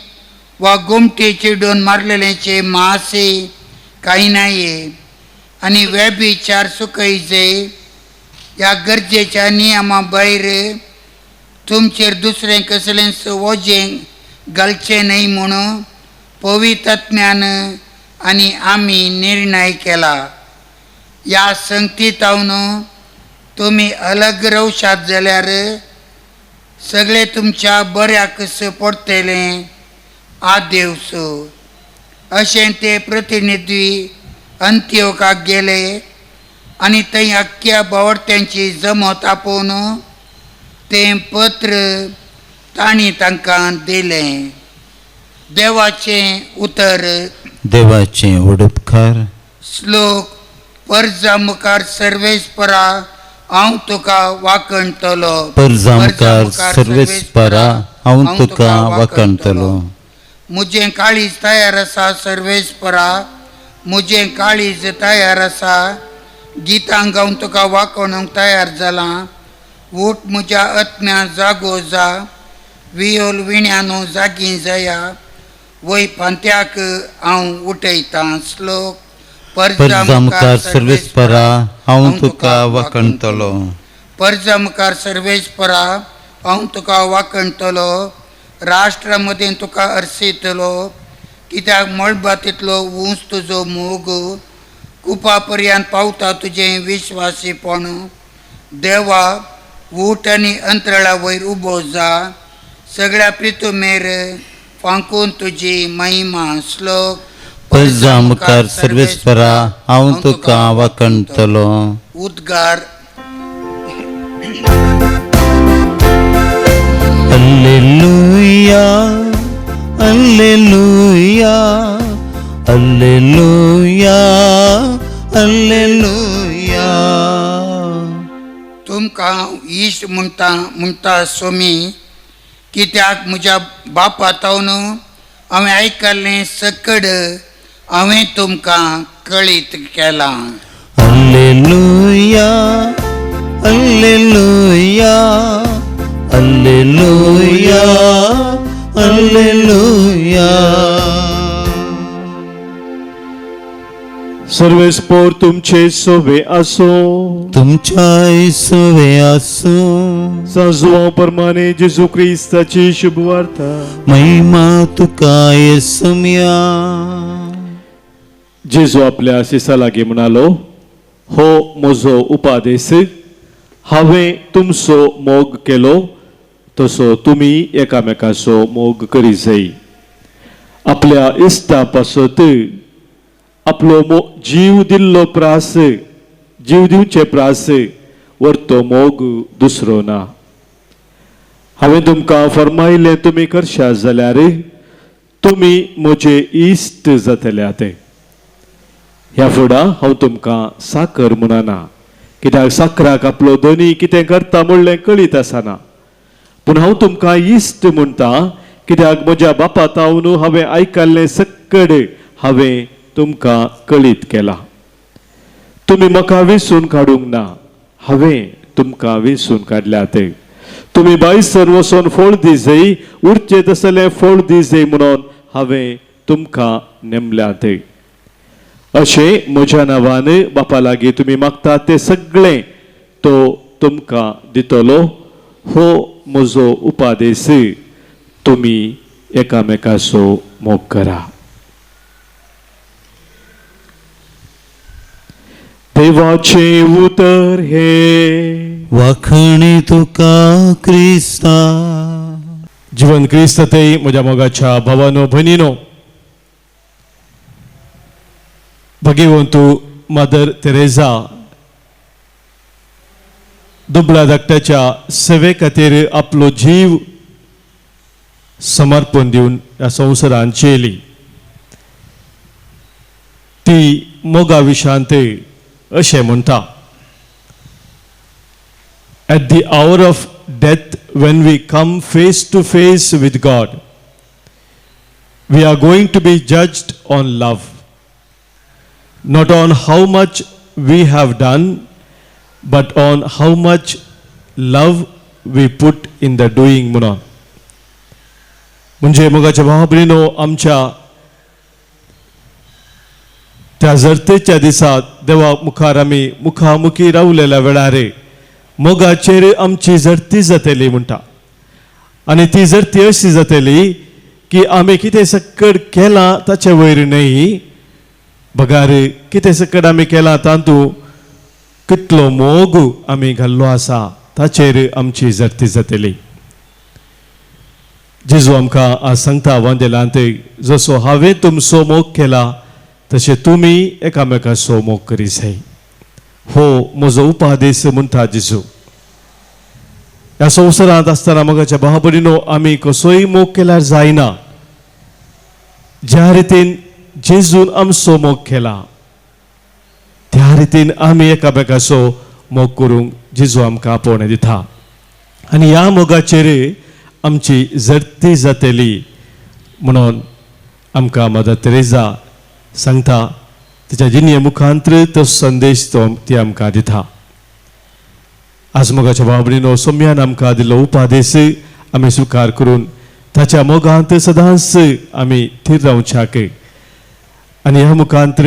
वा गोमटी चिडून मारलेलेंचे मासे खायनाये आनी वेबिचार सुकयचे. ह्या गरजेच्या नियमां भायर तुमचेर दुसरें कसलेंच वजें घालचें न्हय म्हणून पवित्र आत्म्यान आनी आमी निर्णय केला. ह्या संगतीतावन तुमी अलग रावशात जाल्यार सगळे तुमच्या बऱ्याक पडटलें आदेवस. अशें ते प्रतिनिधी अंतियोकाक गेले आनी थंय आख्ख्या बावडत्यांची जमत आपोवन तें पत्र तांणी तांकां दिलें. देवाचें उतर. देवाचें उडपकार. श्लोक. परजा मुखार सर्वेस्परा हांव तुका वाकणटलो परजामकार सर्वेस्परा हांव तुका वाकणटलो मुजें काळीज तयार आसा सर्वेस्परा मुजें काळीज तयार आसा गितां गावन तुका वाकोवंक तयार जालां ऊठ म्हज्या आत्म्या जागो जा वियोल विण्यानो जागी जाया वय पांत्याक हांव उठयतां श्लोक परजामकार सर्वेस्परा हांव तुका वाकणटलो परजामकार सर्वेस्परा हांव तुका वाकणटलो राष्ट्रा मदें तुका अर्सयतलो कित्याक मळबातींतलो ऊंच तुजो मोग कुपा पर्यंत पावता तुजें विश्वासीपण देवा ऊठ आनी अंतराळा वयर उबो जा सगळ्या प्रितुमेर फांकून तुजी महिमा श्लोक परजामकार सर्वेस्परा हांव तुका वाकणटलो उद्गार Alleluia, Alleluia, Alleluia, Alleluia. तुमकां इश्ट म्हणटा सोमी कित्याक म्हज्या बापा तावन हांवें आयकल्लें सकड हांवें तुमकां कळीत केलां Alleluia, Alleluia, Alleluia, Alleluia. सर्वेस्पोर तुमचे सोबे आसो तुमच्या सोवे आसो सांजुवां प्रमाणे जेजू क्रिस्ताची शुभ वार्ता महिमा तुका येसुम्या. जेजू आपल्या शिसा लागीं म्हणालो हो म्हजो उपादेश हांवें तुमचो मोग केलो तसो तुमी एकामेकाचो मोग करी जाय आपल्या इश्टा पासत आपलो जीव दिल्लो प्रास जीव दिवचे प्रास व्हरतो मोग दुसरो ना हांवें तुमकां फरमायलें तुमी करशात जाल्यार तुमी म्हजे इश्ट जातल्यात ह्या फुडां हांव तुमकां साकर म्हणना कित्याक साकराक आपलो धनी कितें करता म्हणलें कळीत आसना पूण हांव तुमकां इश्ट म्हणटा कित्याक म्हज्या बापा तावन हांवें आयकल्लें सक्कड हांवें तुमकां कळीत केलां तुमी म्हाका वेंचून काडूंक ना हांवें तुमकां वेंचून काडल्यात तुमी बायसर वचोन फळ दिजय उरचे तसलें फळ दिजय म्हणून हांवें तुमकां नेमल्यात अशें म्हज्या नांवान बापा लागीं तुमी मागतात तें सगळें तो तुमकां दितलो हो म्हजो उपादेश तुमी एकामेकाचो मोग करा देवाचे उतर हे वाखणी तुका क्रिस्ता. जीवन क्रिस्त ते म्हज्या मोगाच्या भावानो भयणीनो भगिवंतू मदर तेरेसा दुबळ्या धाकट्याच्या सेवे खातीर आपलो जीव समर्पण दिवन ह्या संवसारांत जेली ती मोगा विशांत अशें म्हणटा At the hour of death, when we come face to face with God, we are going to be judged on love, not on how much we have done, but on how much love we put in the doing म्हणून म्हणजे मोगाच्या भावा भयणीनो आमच्या त्या जरतेच्या दिसात देवा मुखार आमी मुखामुखी रावलेल्या वेळार मोगाचेर आमची जरती जातली म्हणटा आनी ती जरती अशी जातली की आमी कितें सक्कड केलां ताचे वयर न्हय बगार कितें सक्कड आमी केलां तातूंत कितलो मोग आमी घाल्लो आसा ताचेर आमची जरती जातली जेजू आमकां आज सांगता वंदेलांत जसो हांवें तुमचो मोग केला तशें तुमी एकामेकाचो मोग करी जाय हो म्हजो उपादेश म्हणटा जेजू ह्या संवसारांत आसतना मोगाच्या भावा भयणीनो आमी कसोय मोग केल्यार जायना ज्या रितीन जेजून आमचो मोग केला त्या रितीन आमी एकामेकाचो मोग करूंक जेजू आमकां आपोवणें दिता आनी ह्या मोगाचेर आमची जर्ती जातली म्हणून आमकां मदर तेरेसा सांगता तिच्या जिणे मुखांतर तो संदेश ती आमकां दिता. आज मोगाच्या भावणीनो सोम्यान आमकां दिल्लो उपादेश आमी स्विकार करून ताच्या मोगांत सदांच आमी थीर रावच्याक आनी ह्या मुखांतर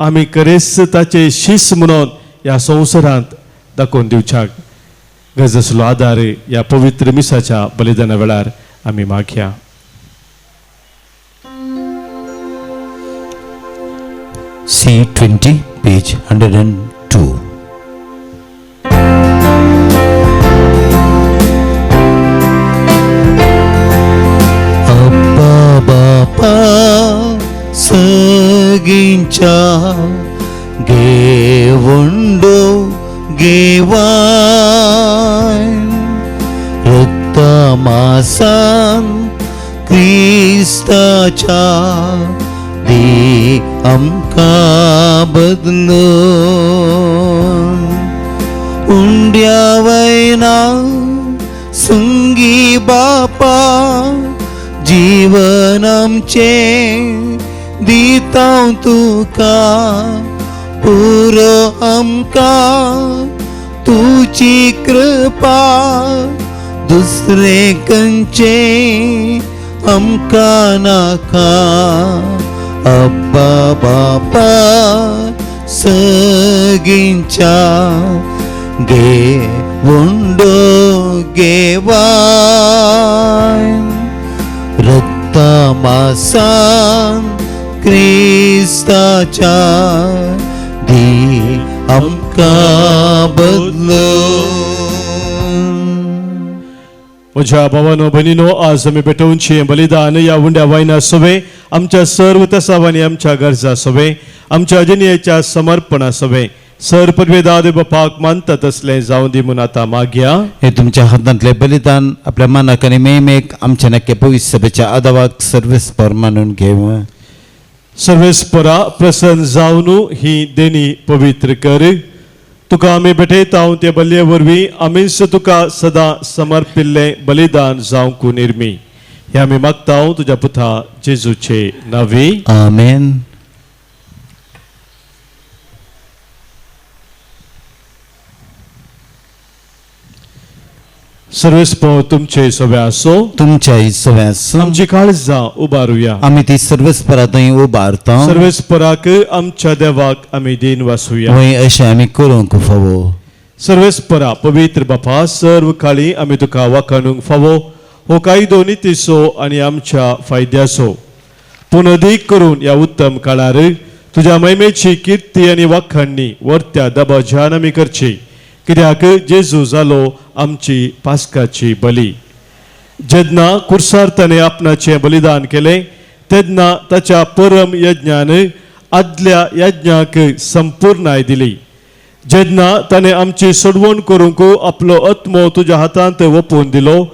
आमी खरेंच ताचे शिस म्हणून ह्या संवसारांत दाखोवन दिवच्याक गरज आसलो आदार ह्या पवित्र मिसाच्या बलिदाना वेळार आमी मागया. C20 page 102. Abba Bapa sagincha gewundo gewan masan Kristacha di amka बदलून उंड्या वैना सुंगी बापा जीवन आमचे दितां तुका पुरो आमका तुची कृपा दुसरे कंचे आमका नाका. अब्बा बापा सगींच्या घेवुंडो घेवान रक्ता मासान क्रिस्ताच्या दी आमका बदलून. म्हज्या भावानो भयणीनो आज आमी पेटोवनचें बलिदान ह्या उंड्या वायना सवे आमच्या सर्व तसावांनी आमच्या गरजा सवे आमच्या जिणेच्या समर्पणा सवे सर पदवेदाद बापाक मानतात असलें जावं दी म्हूण आतां मागया. हे तुमच्या हातांतले बलिदान आपल्या मनाक आनी मेमेक आमच्या नक्की पवित्र सभेच्या आदावाक सर्वेस्पर मानून घेव. सर्वेस्परा प्रसन्न जावन ही देणी पवित्र कर. तुका आमी भेटयता ते बलये वरवीं आमीच तुका सदां समर्पिल्लें बलिदान जावंक निर्मी हे आमी मागता तुज्या पुता जेजूचे नांवी. आमेन. सर्वेस्पर तुमचे सवे आसो. तुमच्या सव्यास आमची काळजां उबारुया. आमी ती सर्वेस्परांत उबारता. सर्वेस्पराक आमच्या देवाक आमी दिन वासुया. वय अशें आमी करूंक फावो. सर्वेस्परा पवित्र बापा सर्व काळी आमी तुका वाखाणूंक फावो हो कायदो नितीसो आनी आमच्या फायद्याचो पूण अदीक करून ह्या उत्तम काळार तुज्या महिमेची कीर्ती आनी वाखाणणी वर्त्या दबाज्यान आमी करची कित्याक जेजू जालो आमची पास्काची बली. जेन्ना कुर्सार ताणें आपणाचें बलिदान केलें तेन्ना ताच्या परम यज्ञान आदल्या यज्ञाक संपूर्णाय दिली. जेन्ना ताणें आमची सोडवण करूंक आपलो आत्मो तुज्या हातांत ओपून दिलो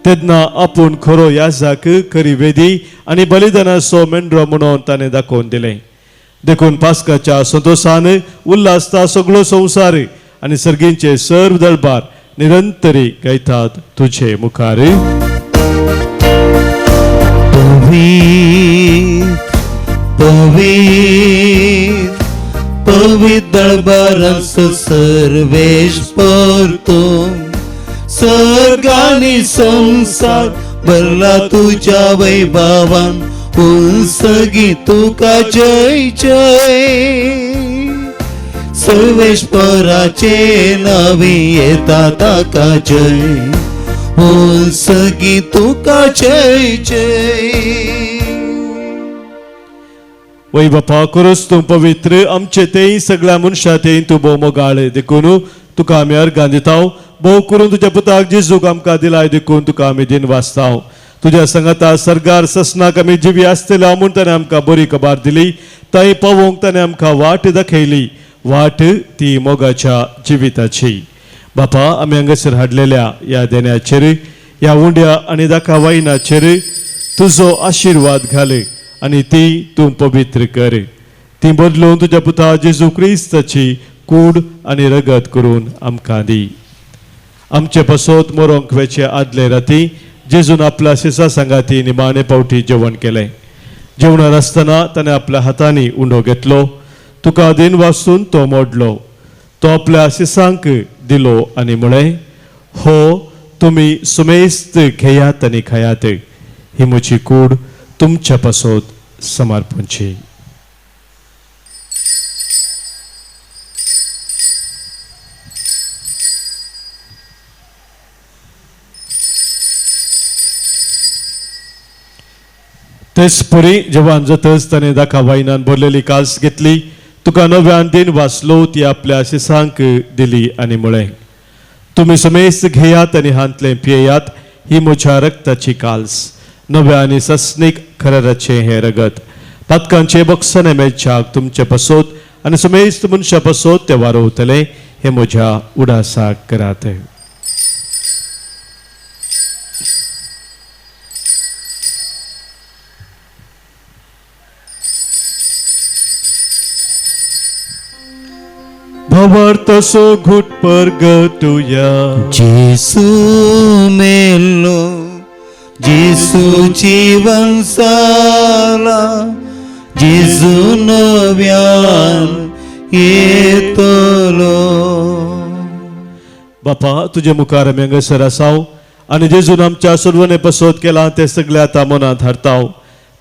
तेन्ना आपूण खरो याजक खरी वेदी आनी बलिदानाचो मेंढरो म्हणून ताणें दाखोवन दिलें. देखून पास्काच्या संतोषान उल्हासता सगळो संवसार आनी सर्गींचे सर्व दळबार निरंतरी गायतात तुझे मुखार. पवित्र दळबारांत सर्वेश परतो सर्गानी संसार भरला तुझ्या वैभवान उंसगी तुका जय जय. सर्वेश्वराचे नावी येता ताका जय उंसगी तुका जय जय. वै बापा करोस तूं पवित्र आमचे तेय सगळ्या मनशां तेय तूं भोव मोगाळ देखून तुका आमी अर्गां दिता. भोव करून तुज्या पुताक जेजूक आमकां दिलाय देखून तुका आमी दिन वाचता. तुज्या संगता सरगार ससनाक आमी जिवी आसतल्या म्हूण ताणें आमकां बरी खबर दिली. थंय पावोवंक ताणें आमकां वाट दाखयली वाट ती मोगाच्या जिविताची. बापा आमी हांगासर हाडलेल्या ह्या देण्याचेर ह्या उंड्या आनी दाखा वायनाचेर तुजो आशिर्वाद घाल आनी ती तूं पवित्र कर. ती बदलून तुज्या पुता जेजू क्रिस्ताची कूड आनी रगत करून आमकां दी. आमचे पसोत मोरोंक वेचे आदले राती जेजून आपल्या शिसा संगाती निमाणे पावटी जेवण केले. जेवणार असताना ताणे आपल्या हातांनी उंडो घेतलो, तुका दिन वाचून तो मोडलो, तो आपल्या शिसांक दिलो आनी म्हळे, हो तुम्ही सुमेस्त घेयात आनी खायात, ही म्हजी कूड तुमच्या पसोत समर्पणची. तेच परी जेवण जातच ताणे दाखा वायनान भरलेली कास घेतली, तुका नव्यान दिन वाचलो, ती आपल्या शिसांक दिली आनी म्हळे, तुम्ही समेस्त घेयात आनी हांतले पियेयात, ही म्हज्या रक्ताची काल्स, नव्या आनी सस्नीक खरेराचे हे रगत. पातकांचे बक्षणे मेळच्याक तुमचे पसोत आनी समेस्त मनशा पसोत ते वारोवतले, हे म्हज्या उडासाक करात. भावार्थसो घुट परगटुया. जेसू मेलो, जेसू जीवन साला, जेसू नव्यान येतलो. बापा तुझे मुखार आमी हांगासर आसाव आनी जेजून आमच्या सर्वने पसोत केला ते सगळे आतां मनांत हाडटाव.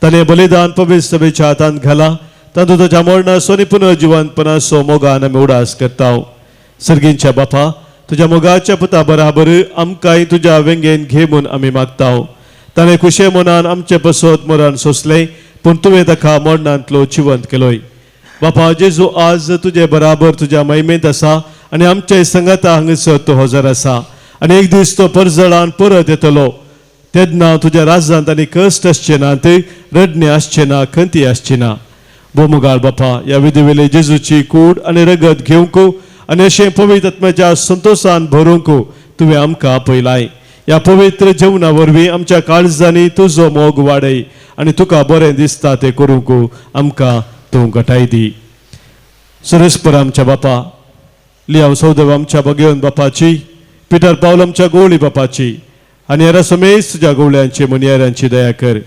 ताणें बलिदान पवित्र सभेच्या हातांत घाला, तातूंत तुज्या मरणा सोनी पुनर्जिवंतपणा सो मोगान आमी उडास करताव. सर्गींच्या बापा तुज्या मोगाच्या पुता बराबर आमकांय तुज्या वेंगेन घे म्हूण आमी मागताव. ताणें खुशे मनान आमचे पसोत मरण सोंसलें, पूण तुवें ताका मरणांतलो जिवंत केलोय. बापा जेजू आज तुजे बराबर तुज्या महिमेंत आसा आनी आमच्या संगता हांगासर तो हजर आसा आनी एक दीस तो परजळान परत येतलो. तेन्ना तुज्या राज्यांत आनी कश्ट आसचे नात, रडणे आसचे ना, खंती आसची ना. बोमुगार बापा ह्या विधीवेले जेजूची कूड आनी रगत घेवंक आनी अशें पवित्र आत्म्याच्या संतोषान भरूंक तुवें आमकां आपयलाय. ह्या पवित्र जेवणा वरवीं आमच्या काळजांनी तुजो मोग वाडय आनी तुका बरें दिसता तें करूंक आमकां तूं घटाय दी. सुरेस्पर आमच्या बापा, लियाव सौदेव आमच्या भगवन बापाची, पिटर पावल आमच्या गोवळी बापाची आनी हेरा समेस्त तुज्या गोवळ्यांची मुनियेरांची दया कर.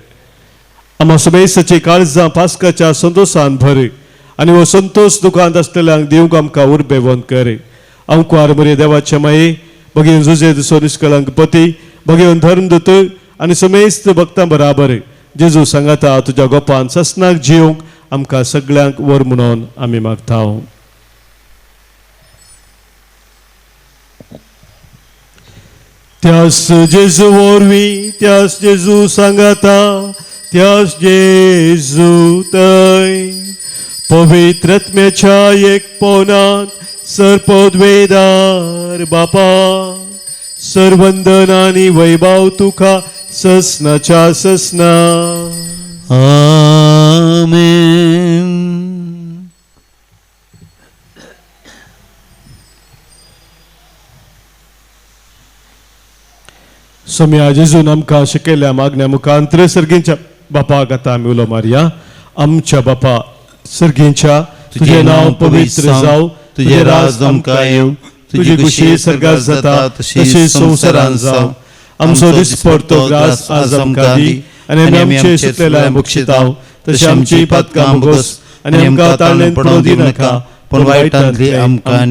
आम्हा समेस्ताची काळजां पास्काच्या संतोषान भर आनी हो संतोष दुखांत आसलेल्यांक दिवंक आमकां उर्बे वंत कर. अंकुआर मरे देवाचे माये, भगवन जुजे दुसो निश्कलंक पती, भगवन धर्मदूत आनी समेस्त भक्तां बराबर जेजू सांगाता तुज्या गोपान ससनाक जिवंक आमकां सगळ्यांक वर म्हणून आमी मागताव. त्यास जेजू वरवीं, त्यास जेजू सांगाता, त्यास जेजू थंय पवित्र आत्म्याच्या एकपणांत सरपदवेदार बापा, सर्वंदन आनी वैभव तुका ससनाच्या ससना. आमेन. सम्या जेजून आमकां शिकयल्या मागण्या मुखांतर सर्गींच्या बापाक आतां आमी उलो मारया. आमच्या बापा सर्गींच्या, तुजें नांव पवित्र जावं, तुजें राज आमकां येवं, तुजी कुशी सर्गात जाता तशी संवसारांत जावं. आमचो दिसपडतो ग्रास आज आमकां दी आनी आमी आमचे सुटलेल्या मुक्षिताव, तशी आमची पातकां मुगोस आनी आमकां ताळणेन पडूं दिनाका, पण वायटांतली आमकां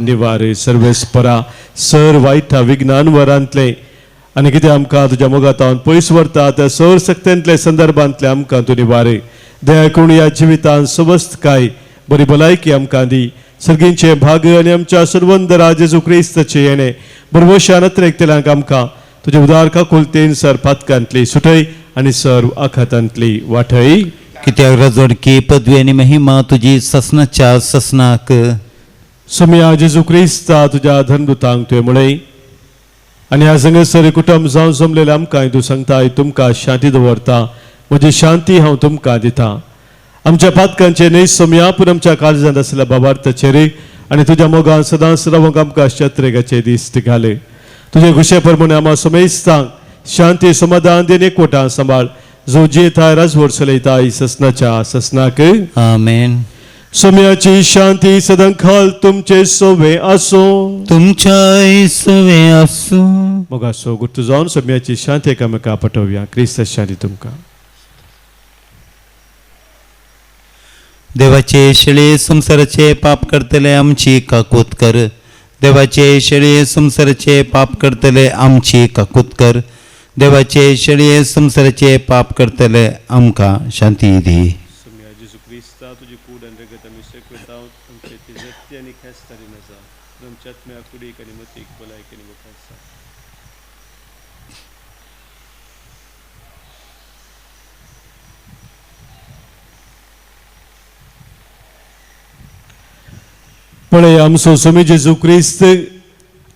निवार. सर्वेस्परा सर वायटा विघ्नान वरांतले आनी कितें आमकां तुज्या मोगातावन पयस व्हरता त्या सर सक्तेंतले संदर्भांतले आमकां तूं निवार. दया करून ह्या जिवितांत समस्त काय बरी भलायकी आमकां दी. सर्गींचे भाग आनी आमच्या सर्वंदरा जेजू क्रिस्ताचे येणे बरवशान नत्रेकतेल्यांक आमकां तुजे उदार काकुलतेन सर पातकांतली सुटय आनी सर आखातांतली वाटय. कित्याक रजोडकी पदवी आनी महिमा तुजी ससनाच्या ससनाक. सम्या जेजू क्रिस्ता तुज्या धर्मदुतांक तुवें म्हळें आनी ह्या संगसरी कुटुंब जावन जमलेले आमकां तूं सांगताय, तुमकां शांती दवरता, म्हजी शांती हांव तुमकां दितां. आमच्या पातकांचे न्हय सम्या, पूण आमच्या काळजांत आसलेल्या बाबार्थाचेर आनी तुज्या मोगान सदांच रावंक आमकां शत्रेगाचे दीस घाले. तुजे खुशे प्रमाणे आम्हा समेस्तांक शांती समाधान देन एकवटां सांबाळ, जो जियेताय राजवट चलयताय ससनाच्या ससनाक. आमेन. सोम्याची शांती सदांखाल तुमचे सोबे असो. तुमच्या सवे असो. मग असो गुर्तू जावन सोम्याची शांती एकामेका पटोवया. क्रिस्त शांती तुमकां. देवाचे शेळे संसाराचे पाप करतले आमची काकूत कर. देवाचे शेळे संसाराचे पाप करतले आमची काकूत कर. देवाचे शेळे संसाराचे पाप करतले आमकां शांती दी. सोम्या जेजू क्रिस्ता तुजी कूड आनी रगत आमी सेकवेता आमचे ती जप्ती आनी खेस्तारी नजा. तुमच्या आत्म्या कुडीक आनी मतीक भलायकी आनी मुखार सा. पळय आमचो सोमी जेजू क्रिस्त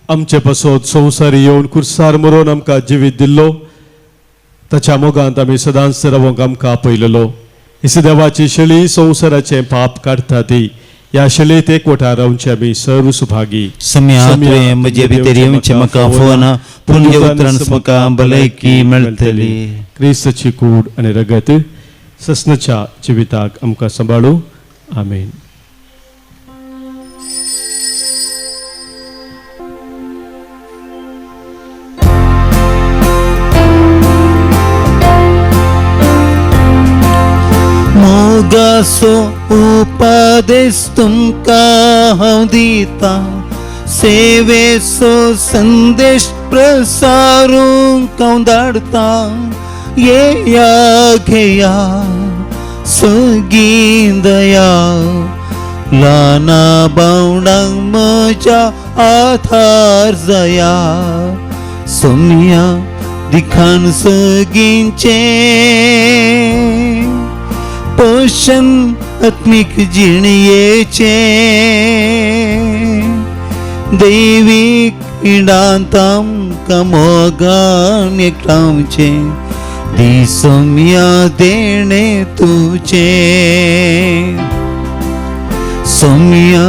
आमचे पासत संवसार येवन कुर्सार मरोन आमकां जिवीत दिल्लो. ताच्या मोगांत आमी सदांच रावंक आमकां आपयलेलो. हिस देवाची शेळी संवसाराचे पाप काडटा ती. ह्या शेळयेत एकवटार रावचे आमी सर्व सुभागी. सम्या तुवें म्हजे भितर येवचें म्हाका फोना. पुण्य उतरांस म्हाका भलायकी मेळटली. क्रिस्ताची कूड आनी रगत ससनाच्या जिविताक आमकां सांबाळू. आमेन. मोगासो उपादेश तुमकां हांव दिता. सेवेचो संदेश प्रसारूंक हांव धाडटा. येया घेया सगळीं दया. ल्हाना बावडांक म्हज्या आधार जाया. सोम्या दिखान सगळींचे पोषण आत्मिक जिणयेचे. दैवीक इडांत आमकां मोगान एकठांवचे. दी सोम्या देणे तुजे. सोम्या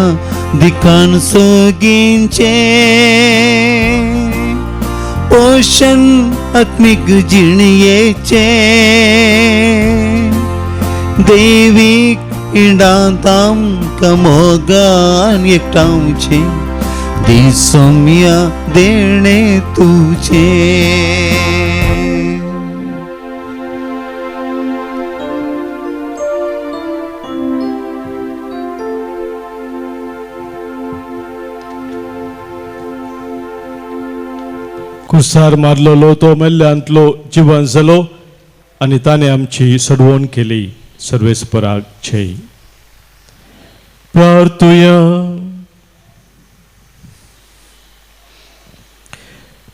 दिखान सगळींचे पोषण आत्मिक जिणयेचे. दैवीक इडांत आमकां मोगान एकठांवचे. दी सोम्या देणे तुजे. कुसार मारलेलो तो मेल्ल्यांतलो जिवन जालो आनी ताणें आमची सडवण केली. सर्वेस्पराक जय. प्रार्थुया.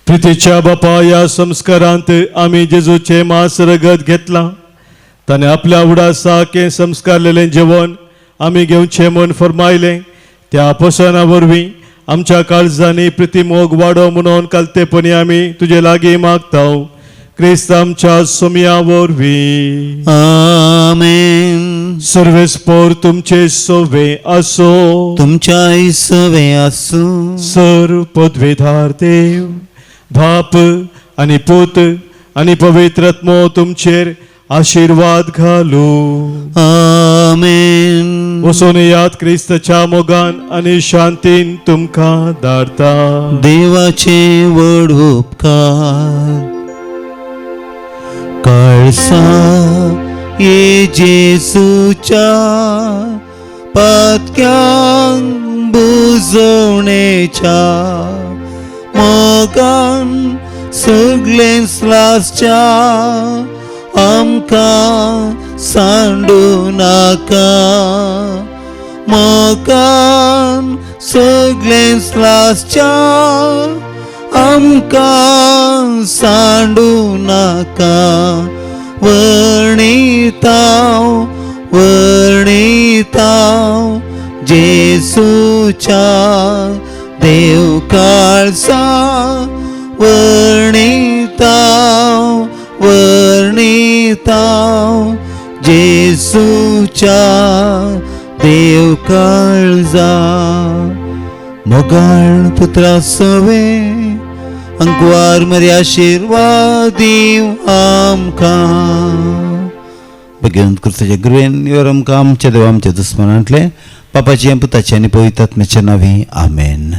प्रितीच्या बापा, या संस्कारांत आमी जेजूचे मांस रगत घेतला. ताणें आपल्या उडासाके संस्कारलेलें जेवण आमी घेवचें म्हूण फरमायलें. त्या पसना वरवीं आमच्या काळजांनी प्रिती मोग वाडो म्हणून कालतेपणी आमी तुजे लागीं मागतां. क्रिस्त आमच्या सोम्या वरवीं. आमेन. सर्वेस्पर तुमचे सोवे असो. तुमच्या सवे असो. सर्व पदवेधार देव बाप आनी पूत आनी पवित्र आत्मो तुमचेर आशीर्वाद घालू. आमेन. वचून याद क्रिस्ताच्या मोगान आनी शांतीन तुमकां धाडटा. देवाचे व्हड उपकार. कळसा ये जेजूच्या पातक्यांक बुजवणेच्या मोगान सगळे स्लासच्या आमकां सांडू नाका. मोगान सगळे स्लासच्या आमकां सांडू नाका. वर्णितांव जेजूच्या देव काळजा. वर्णितांव जेजूच्या देव काळजा. मोगाळ पुत्रा सवे अंकवार मरे आशीर्वाद दिव आमकां. बेगीन क्रिस्ताच्या गुरवेन वर आमकां आमच्या देवा आमच्या दुस्मनांतले पापाचे पुताचे आनी पवित्र आत्म्याच्या नांवी आमेन.